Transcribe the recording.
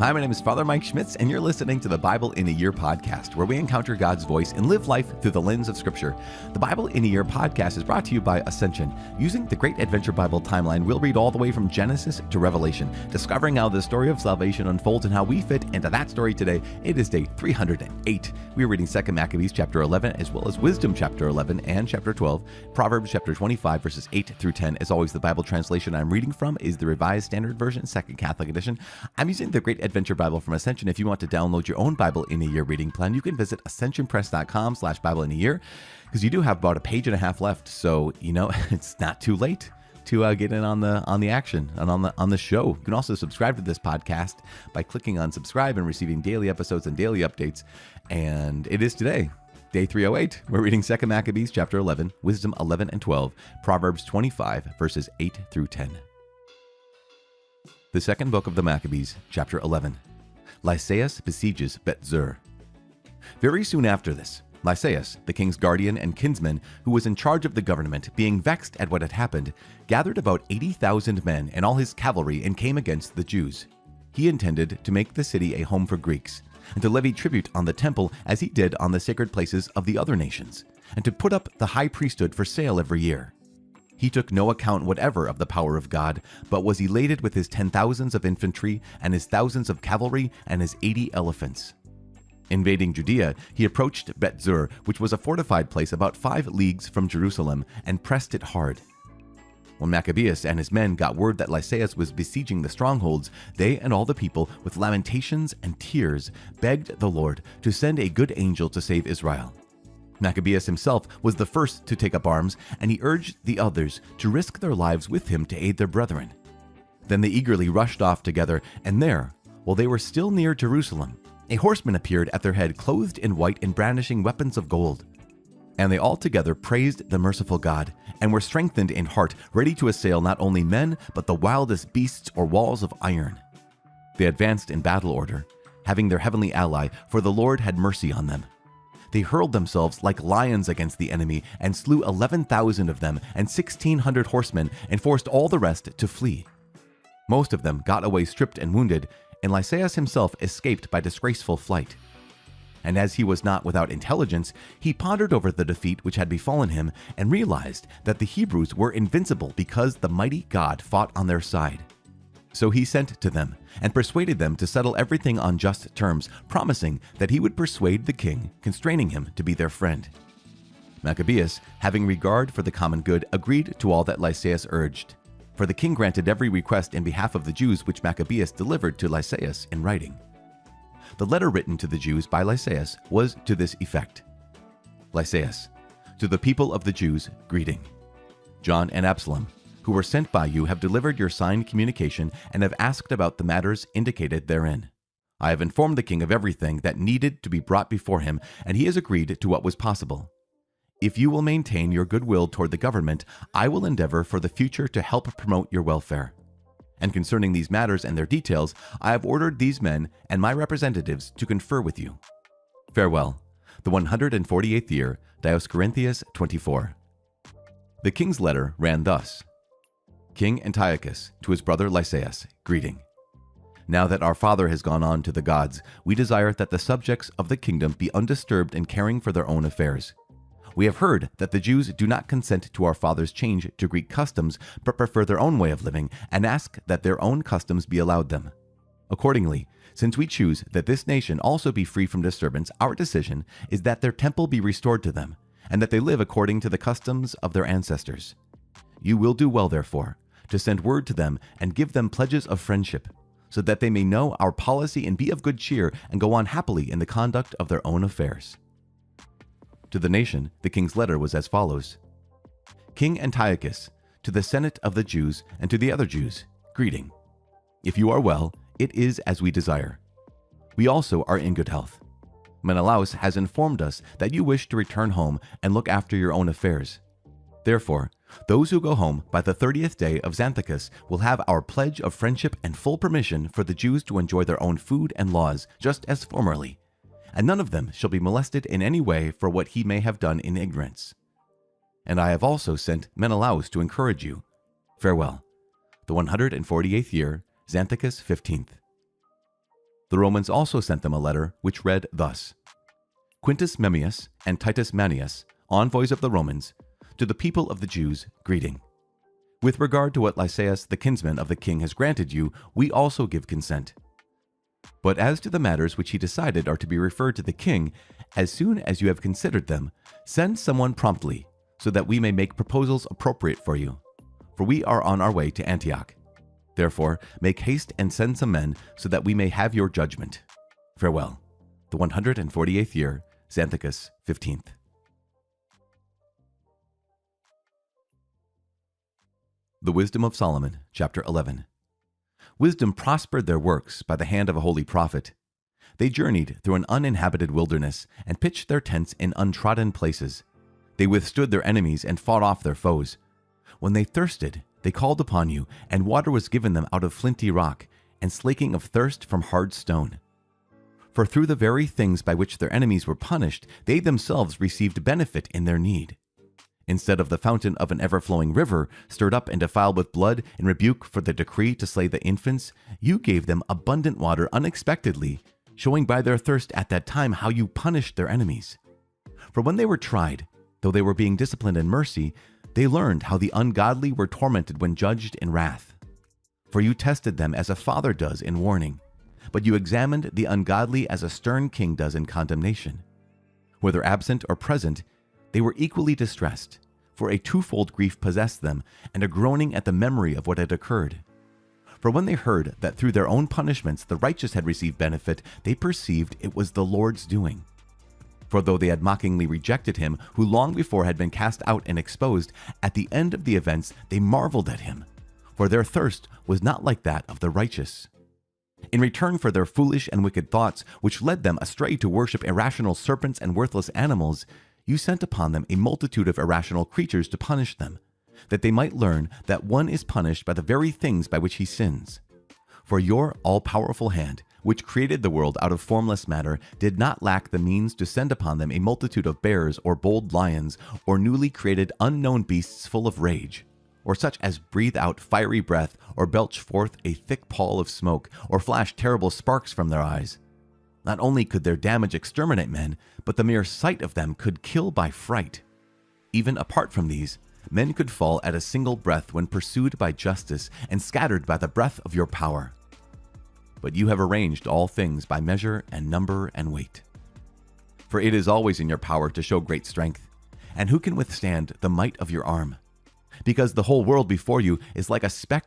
Hi, my name is Father Mike Schmitz, and you're listening to the Bible in a Year podcast, where we encounter God's voice and live life through the lens of Scripture. The Bible in a Year podcast is brought to you by Ascension. Using the Great Adventure Bible timeline, we'll read all the way from Genesis to Revelation, discovering how the story of salvation unfolds and how we fit into that story today. It is day 308. We are reading 2 Maccabees chapter 11, as well as Wisdom chapter 11 and chapter 12, Proverbs chapter 25, verses 8 through 10. As always, the Bible translation I'm reading from is the Revised Standard Version, Second Catholic Edition. I'm using the Great Adventure Bible from Ascension. If you want to download your own Bible in a Year reading plan, you can visit ascensionpress.com/Bible in a Year, because you do have about a page and a half left. So, it's not too late to get in on the action and on the show. You can also subscribe to this podcast by clicking on subscribe and receiving daily episodes and daily updates. And it is today, day 308. We're reading 2 Maccabees chapter 11, Wisdom 11 and 12, Proverbs 25, verses 8 through 10. The second book of the Maccabees, chapter 11. Lysaeus besieges Bet-zur. Very soon after this, Lysaeus, the king's guardian and kinsman, who was in charge of the government, being vexed at what had happened, gathered about 80,000 men and all his cavalry and came against the Jews. He intended to make the city a home for Greeks, and to levy tribute on the temple as he did on the sacred places of the other nations, and to put up the high priesthood for sale every year. He took no account whatever of the power of God, but was elated with his 10,000s of infantry and his thousands of cavalry and his 80 elephants. Invading Judea, he approached Bet-zur, which was a fortified place about 5 leagues from Jerusalem, and pressed it hard. When Maccabeus and his men got word that Lysaeus was besieging the strongholds, they and all the people, with lamentations and tears, begged the Lord to send a good angel to save Israel. Maccabeus himself was the first to take up arms, and he urged the others to risk their lives with him to aid their brethren. Then they eagerly rushed off together, and there, while they were still near Jerusalem, a horseman appeared at their head, clothed in white and brandishing weapons of gold. And they all together praised the merciful God, and were strengthened in heart, ready to assail not only men, but the wildest beasts or walls of iron. They advanced in battle order, having their heavenly ally, for the Lord had mercy on them. They hurled themselves like lions against the enemy, and slew 11,000 of them and 1,600 horsemen, and forced all the rest to flee. Most of them got away stripped and wounded, and Lysaeus himself escaped by disgraceful flight. And as he was not without intelligence, he pondered over the defeat which had befallen him, and realized that the Hebrews were invincible because the mighty God fought on their side. So he sent to them, and persuaded them to settle everything on just terms, promising that he would persuade the king, constraining him to be their friend. Maccabeus, having regard for the common good, agreed to all that Lysaeus urged. For the king granted every request in behalf of the Jews which Maccabeus delivered to Lysaeus in writing. The letter written to the Jews by Lysaeus was to this effect. Lysaeus, to the people of the Jews, greeting. John and Absalom, who were sent by you, have delivered your signed communication and have asked about the matters indicated therein. I have informed the king of everything that needed to be brought before him, and he has agreed to what was possible. If you will maintain your goodwill toward the government, I will endeavor for the future to help promote your welfare. And concerning these matters and their details, I have ordered these men and my representatives to confer with you. Farewell. The 148th year, Dioscorinthius 24. The king's letter ran thus. King Antiochus, to his brother Lysaeus, greeting. Now that our father has gone on to the gods, we desire that the subjects of the kingdom be undisturbed in caring for their own affairs. We have heard that the Jews do not consent to our father's change to Greek customs, but prefer their own way of living, and ask that their own customs be allowed them. Accordingly, since we choose that this nation also be free from disturbance, our decision is that their temple be restored to them, and that they live according to the customs of their ancestors. You will do well, therefore, to send word to them and give them pledges of friendship, so that they may know our policy and be of good cheer and go on happily in the conduct of their own affairs. To the nation, the king's letter was as follows. King Antiochus, to the Senate of the Jews and to the other Jews, greeting. If you are well, it is as we desire. We also are in good health. Menelaus has informed us that you wish to return home and look after your own affairs. Therefore, those who go home by the 30th day of Xanthicus will have our pledge of friendship and full permission for the Jews to enjoy their own food and laws, just as formerly, and none of them shall be molested in any way for what he may have done in ignorance. And I have also sent Menelaus to encourage you. Farewell. The 148th year, Xanthicus 15th. The Romans also sent them a letter which read thus: Quintus Memmius and Titus Manius, envoys of the Romans, to the people of the Jews, greeting. With regard to what Lysias the kinsman of the king has granted you, we also give consent. But as to the matters which he decided are to be referred to the king, as soon as you have considered them, send someone promptly, so that we may make proposals appropriate for you. For we are on our way to Antioch. Therefore, make haste and send some men, so that we may have your judgment. Farewell. The 148th year, Xanthicus 15th. The Wisdom of Solomon, chapter 11. Wisdom prospered their works by the hand of a holy prophet. They journeyed through an uninhabited wilderness and pitched their tents in untrodden places. They withstood their enemies and fought off their foes. When they thirsted, they called upon you, and water was given them out of flinty rock, and slaking of thirst from hard stone. For through the very things by which their enemies were punished, they themselves received benefit in their need. Instead of the fountain of an ever-flowing river, stirred up and defiled with blood in rebuke for the decree to slay the infants, you gave them abundant water unexpectedly, showing by their thirst at that time how you punished their enemies. For when they were tried, though they were being disciplined in mercy, they learned how the ungodly were tormented when judged in wrath. For you tested them as a father does in warning, but you examined the ungodly as a stern king does in condemnation. Whether absent or present, they were equally distressed, for a twofold grief possessed them, and a groaning at the memory of what had occurred. For when they heard that through their own punishments the righteous had received benefit, they perceived it was the Lord's doing. For though they had mockingly rejected him, who long before had been cast out and exposed, at the end of the events they marveled at him, for their thirst was not like that of the righteous. In return for their foolish and wicked thoughts, which led them astray to worship irrational serpents and worthless animals, you sent upon them a multitude of irrational creatures to punish them, that they might learn that one is punished by the very things by which he sins. For your all-powerful hand, which created the world out of formless matter, did not lack the means to send upon them a multitude of bears or bold lions, or newly created unknown beasts full of rage, or such as breathe out fiery breath, or belch forth a thick pall of smoke, or flash terrible sparks from their eyes. Not only could their damage exterminate men, but the mere sight of them could kill by fright. Even apart from these, men could fall at a single breath when pursued by justice and scattered by the breath of your power. But you have arranged all things by measure and number and weight. For it is always in your power to show great strength, and who can withstand the might of your arm? Because the whole world before you is like a speck